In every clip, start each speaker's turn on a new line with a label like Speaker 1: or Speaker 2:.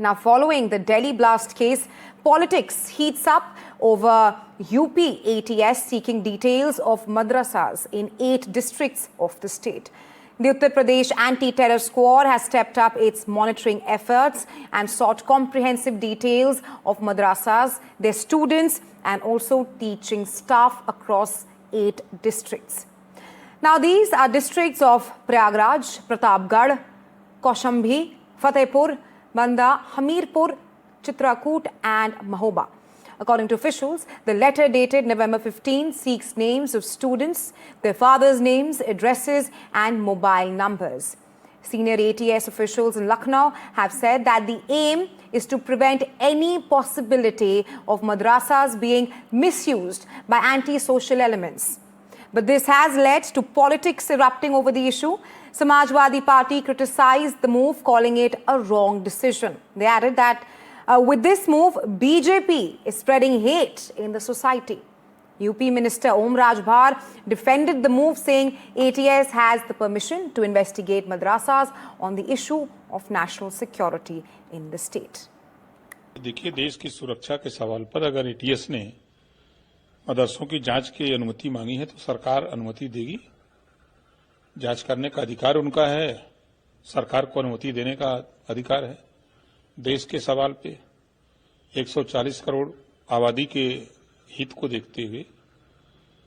Speaker 1: Now, following the Delhi blast case, politics heats up over UP ATS seeking details of madrasas in 8 districts of the state. The Uttar Pradesh Anti-Terror Squad has stepped up its monitoring efforts and sought comprehensive details of madrasas, their students and also teaching staff across 8 districts. Now, these are districts of Prayagraj, Pratapgarh, Kaushambi, Fatehpur, Banda, Hamirpur, Chitrakoot and Mahoba. According to officials, the letter dated November 15 seeks names of students, their fathers' names, addresses and mobile numbers. Senior ATS officials in Lucknow have said that the aim is to prevent any possibility of madrasas being misused by anti-social elements. But this has led to politics erupting over the issue. Samajwadi Party criticized the move, calling it a wrong decision. They added that with this move, BJP is spreading hate in the society. UP Minister Om Raj Bhar defended the move, saying ATS has the permission to investigate madrasas on the issue of national security in the state.
Speaker 2: देखिए, देश की सुरक्षा के सवाल पर अगर ATS ने मदरसों की जांच की अनुमति मांगी है तो सरकार अनुमति देगी। जांच करने का अधिकार उनका है, सरकार को अनुमति देने का अधिकार है। देश के सवाल पे 140 करोड़ आबादी के हित को देखते हुए,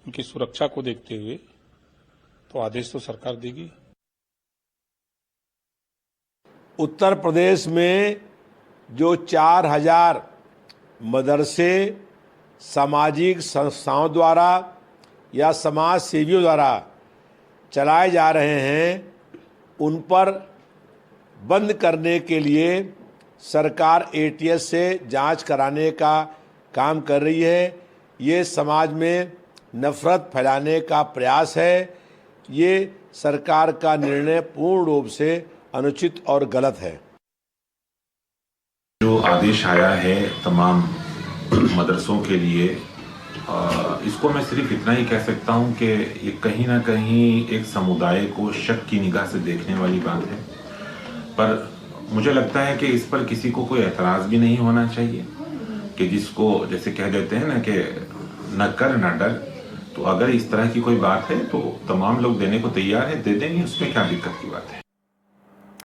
Speaker 2: उनकी सुरक्षा को देखते हुए तो आदेश तो सरकार देगी।
Speaker 3: उत्तर प्रदेश में जो 4000 मदरसे सामाजिक संस्थाओं द्वारा या समाज सेवियों द्वारा चलाए जा रहे हैं, उन पर बंद करने के लिए सरकार एटीएस से जांच कराने का काम कर रही है। ये समाज में नफरत फैलाने का प्रयास है। ये सरकार का निर्णय पूर्ण रूप से अनुचित और गलत है।
Speaker 4: जो आदेश आया है तमाम मदरसों के लिए, इसको मैं सिर्फ इतना ही कह सकता हूं कि ये कहीं ना कहीं एक समुदाय को शक की निगाह से देखने वाली बात है। पर मुझे लगता है कि इस पर किसी को कोई एतराज़ भी नहीं होना चाहिए कि जिसको जैसे कह देते हैं ना कि न कर न डर। तो अगर इस तरह की कोई बात है तो तमाम लोग देने को तैयार है, दे देंगे, उसमें क्या दिक्कत की बात है।